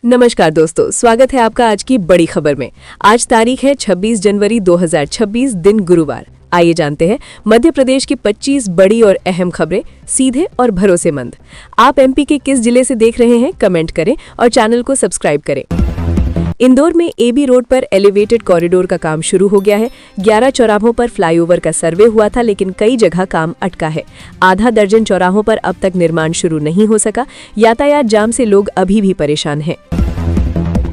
नमस्कार दोस्तों, स्वागत है आपका आज की बड़ी खबर में। आज तारीख है 26 जनवरी 2026, दिन गुरुवार। आइए जानते हैं मध्य प्रदेश की 25 बड़ी और अहम खबरें, सीधे और भरोसेमंद। आप एमपी के किस जिले से देख रहे हैं, कमेंट करें और चैनल को सब्सक्राइब करें। इंदौर में एबी रोड पर एलिवेटेड कॉरिडोर का काम शुरू हो गया है। 11 चौराहों पर फ्लाईओवर का सर्वे हुआ था, लेकिन कई जगह काम अटका है। आधा दर्जन चौराहों पर अब तक निर्माण शुरू नहीं हो सका। यातायात जाम से लोग अभी भी परेशान हैं।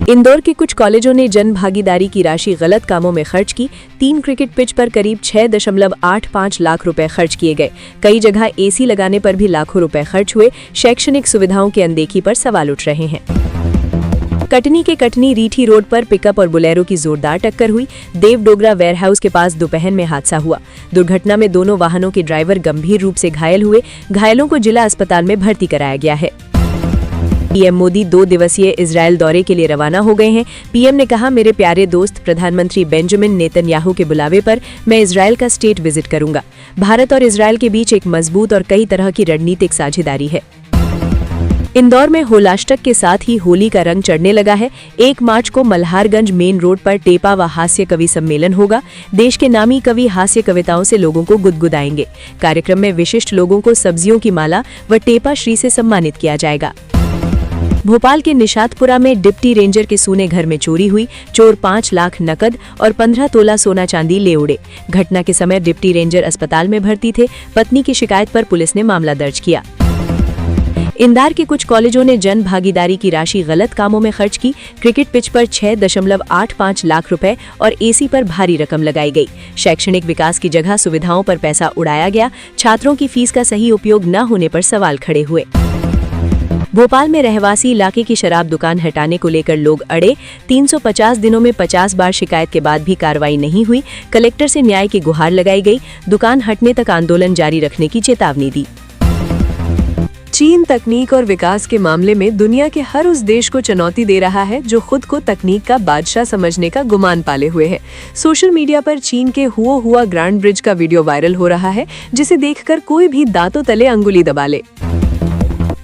इंदौर के कुछ कॉलेजों ने जन भागीदारी की राशि गलत कामों में खर्च की। 3 क्रिकेट पिच पर करीब 6.85 लाख रुपए खर्च किए गए। कई जगह एसी लगाने पर भी लाखों रुपए खर्च हुए। शैक्षणिक सुविधाओं की अनदेखी पर सवाल उठ रहे हैं। कटनी के कटनी रीठी रोड पर पिकअप और बुलेरो की जोरदार टक्कर हुई। देवडोगरा वेयरहाउस के पास दोपहर में हादसा हुआ। दुर्घटना में दोनों वाहनों के ड्राइवर गंभीर रूप से घायल हुए। घायलों को जिला अस्पताल में भर्ती कराया गया है। पीएम मोदी 2 दिवसीय इजरायल दौरे के लिए रवाना हो गए हैं। पीएम ने कहा, मेरे प्यारे दोस्त प्रधानमंत्री बेंजामिन नेतन्याहू के बुलावे पर मैं इजरायल का स्टेट विजिट करूंगा। भारत और इजरायल के बीच एक मजबूत और कई तरह की रणनीतिक साझेदारी है। इंदौर में होलाष्टक के साथ ही होली का रंग चढ़ने लगा है। 1 मार्च को मल्हारगंज मेन रोड पर टेपा व हास्य कवि सम्मेलन होगा। देश के नामी कवि हास्य कविताओं से लोगों को गुदगुदाएंगे। कार्यक्रम में विशिष्ट लोगों को सब्जियों की माला व टेपा श्री से सम्मानित किया जाएगा। भोपाल के निशातपुरा में डिप्टी रेंजर के सूने घर में चोरी हुई। चोर 5 लाख नकद और 15 तोला सोना चांदी ले उड़े। घटना के समय डिप्टी रेंजर अस्पताल में भर्ती थे। पत्नी की शिकायत पर पुलिस ने मामला दर्ज किया। इंदौर के कुछ कॉलेजों ने जन भागीदारी की राशि गलत कामों में खर्च की। क्रिकेट पिच पर 6.85 लाख रुपए और एसी पर भारी रकम लगाई गई। शैक्षणिक विकास की जगह सुविधाओं पर पैसा उड़ाया गया। छात्रों की फीस का सही उपयोग न होने पर सवाल खड़े हुए। भोपाल में रहवासी इलाके की शराब दुकान हटाने को लेकर लोग अड़े। 350 दिनों में 50 बार शिकायत के बाद भी कार्रवाई नहीं हुई। कलेक्टर से न्याय की गुहार लगाई गई। दुकान हटने तक आंदोलन जारी रखने की चेतावनी दी। चीन तकनीक और विकास के मामले में दुनिया के हर उस देश को चुनौती दे रहा है जो खुद को तकनीक का बादशाह समझने का गुमान पाले हुए है। सोशल मीडिया पर चीन के हुआ ग्रैंड ब्रिज का वीडियो वायरल हो रहा है, जिसे देखकर कोई भी दांतों तले अंगुली दबा ले।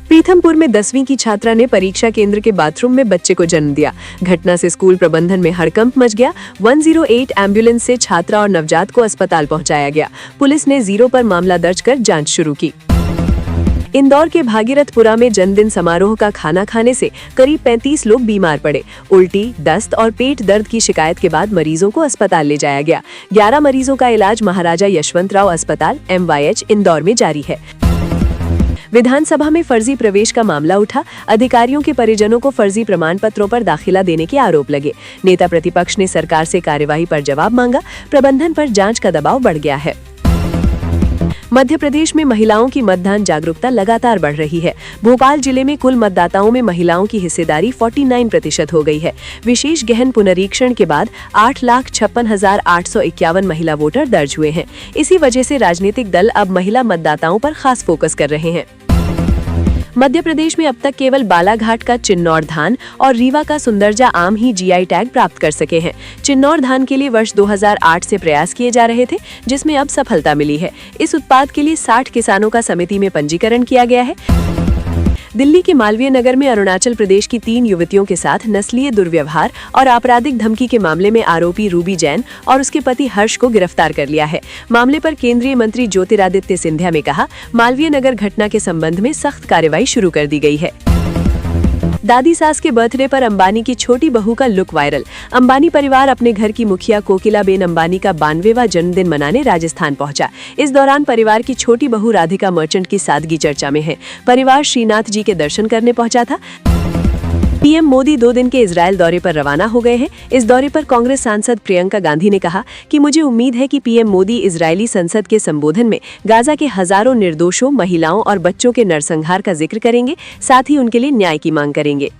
पीथमपुर में 10वीं की छात्रा ने परीक्षा केंद्र के बाथरूम में बच्चे को जन्म दिया। घटना से स्कूल प्रबंधन में हड़कंप मच गया। 108 एम्बुलेंस से छात्रा और नवजात को अस्पताल पहुंचाया गया। पुलिस ने 0 पर मामला दर्ज कर जांच शुरू की। इंदौर के भागीरथपुरा में जन्मदिन समारोह का खाना खाने से करीब 35 लोग बीमार पड़े। उल्टी, दस्त और पेट दर्द की शिकायत के बाद मरीजों को अस्पताल ले जाया गया। 11 मरीजों का इलाज महाराजा यशवंतराव अस्पताल MYH इंदौर में जारी है। विधानसभा में फर्जी प्रवेश का मामला उठा। अधिकारियों के परिजनों को फर्जी प्रमाण पत्रों पर दाखिला देने के आरोप लगे। नेता प्रतिपक्ष ने सरकार से कार्यवाही पर जवाब मांगा। प्रबंधन पर जांच का दबाव बढ़ गया है। मध्य प्रदेश में महिलाओं की मतदान जागरूकता लगातार बढ़ रही है। भोपाल जिले में कुल मतदाताओं में महिलाओं की हिस्सेदारी 49% हो गई है। विशेष गहन पुनरीक्षण के बाद 8,56,851 महिला वोटर दर्ज हुए हैं। इसी वजह से राजनीतिक दल अब महिला मतदाताओं पर खास फोकस कर रहे हैं। मध्य प्रदेश में अब तक केवल बालाघाट का चिन्नौर धान और रीवा का सुंदरजा आम ही GI टैग प्राप्त कर सके हैं। चिन्नौर धान के लिए वर्ष 2008 से प्रयास किए जा रहे थे, जिसमें अब सफलता मिली है। इस उत्पाद के लिए 60 किसानों का समिति में पंजीकरण किया गया है। दिल्ली के मालवीय नगर में अरुणाचल प्रदेश की 3 युवतियों के साथ नस्लीय दुर्व्यवहार और आपराधिक धमकी के मामले में आरोपी रूबी जैन और उसके पति हर्ष को गिरफ्तार कर लिया है। मामले पर केंद्रीय मंत्री ज्योतिरादित्य सिंधिया ने कहा, मालवीय नगर घटना के संबंध में सख्त कार्रवाई शुरू कर दी गई है। दादी सास के बर्थडे पर अंबानी की छोटी बहू का लुक वायरल। अंबानी परिवार अपने घर की मुखिया कोकिलाबेन अंबानी का 92वां जन्मदिन मनाने राजस्थान पहुंचा। इस दौरान परिवार की छोटी बहू राधिका मर्चेंट की सादगी चर्चा में है। परिवार श्रीनाथ जी के दर्शन करने पहुंचा था। पीएम मोदी 2 दिन के इजरायल दौरे पर रवाना हो गए हैं। इस दौरे पर कांग्रेस सांसद प्रियंका गांधी ने कहा कि मुझे उम्मीद है कि पीएम मोदी इजरायली संसद के संबोधन में गाजा के हजारों निर्दोषों, महिलाओं और बच्चों के नरसंहार का जिक्र करेंगे, साथ ही उनके लिए न्याय की मांग करेंगे।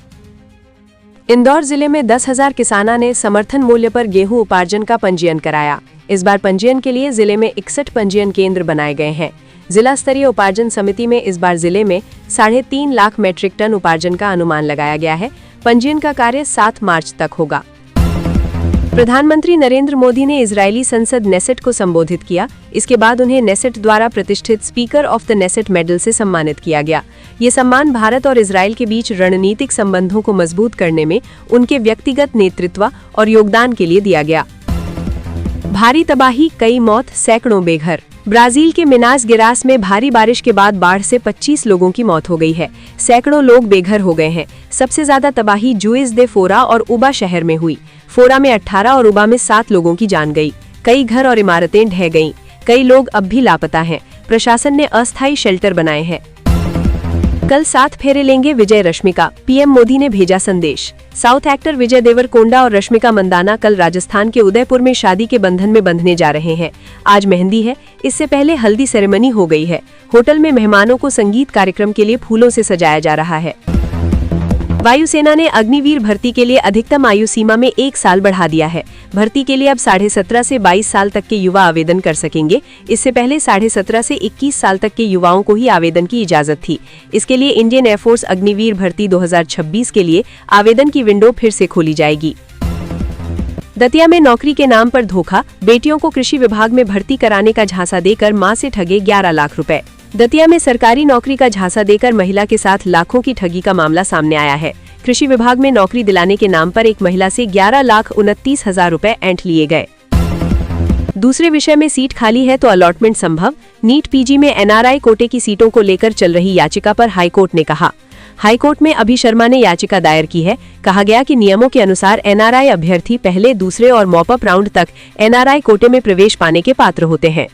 इंदौर जिले में 10,000 किसानों ने समर्थन मूल्य पर गेहूं उपार्जन का पंजीयन कराया। इस बार पंजीयन के लिए जिले में 61 पंजीयन केंद्र बनाए गए हैं। जिला स्तरीय उपार्जन समिति में इस बार जिले में 3.5 लाख मेट्रिक टन उपार्जन का अनुमान लगाया गया है। पंजीयन का कार्य 7 मार्च तक होगा। प्रधानमंत्री नरेंद्र मोदी ने इजरायली संसद नेसेट को संबोधित किया। इसके बाद उन्हें नेसेट द्वारा प्रतिष्ठित speaker of the Knesset medal से सम्मानित किया गया। ये सम्मान भारत और इजरायल के बीच रणनीतिक संबंधों को मजबूत करने में उनके व्यक्तिगत नेतृत्व और योगदान के लिए दिया गया। भारी तबाही, कई मौत, सैकड़ों बेघर। ब्राजील के मिनास गेरास में भारी बारिश के बाद बाढ़ से 25 लोगों की मौत हो गई है। सैकड़ों लोग बेघर हो गए हैं। सबसे ज्यादा तबाही जुइज दे फोरा और उबा शहर में हुई। फोरा में 18 और उबा में 7 लोगों की जान गई। कई घर और इमारतें ढह गईं। कई लोग अब भी लापता हैं। प्रशासन ने अस्थायी शेल्टर बनाए हैं। कल 7 फेरे लेंगे विजय रश्मिका, पीएम मोदी ने भेजा संदेश। साउथ एक्टर विजय देवरकोंडा और रश्मिका मंदाना कल राजस्थान के उदयपुर में शादी के बंधन में बंधने जा रहे हैं। आज मेहंदी है, इससे पहले हल्दी सेरेमनी हो गई है। होटल में मेहमानों को संगीत कार्यक्रम के लिए फूलों से सजाया जा रहा है। वायुसेना ने अग्निवीर भर्ती के लिए अधिकतम आयु सीमा में 1 साल बढ़ा दिया है। भर्ती के लिए अब 17.5 से 22 साल तक के युवा आवेदन कर सकेंगे। इससे पहले 17.5 से 21 साल तक के युवाओं को ही आवेदन की इजाजत थी। इसके लिए इंडियन एयरफोर्स अग्निवीर भर्ती 2026 के लिए आवेदन की विंडो फिर से खोली जाएगी। दतिया में नौकरी के नाम पर धोखा, बेटियों को कृषि विभाग में भर्ती कराने का झांसा देकर मां से ठगे 11 लाख रुपए। दतिया में सरकारी नौकरी का झांसा देकर महिला के साथ लाखों की ठगी का मामला सामने आया है। कृषि विभाग में नौकरी दिलाने के नाम पर एक महिला से 11,29,000 रुपए ऐंठ लिए गए। दूसरे विषय में सीट खाली है तो अलॉटमेंट संभव। नीट पीजी में एनआरआई कोटे की सीटों को लेकर चल रही याचिका पर हाईकोर्ट ने कहा। हाईकोर्ट में अभी शर्मा ने याचिका दायर की है। कहा गया कि नियमों के अनुसार एनआरआई अभ्यर्थी पहले, दूसरे और मॉपअप राउंड तक एनआरआई कोटे में प्रवेश पाने के पात्र होते हैं।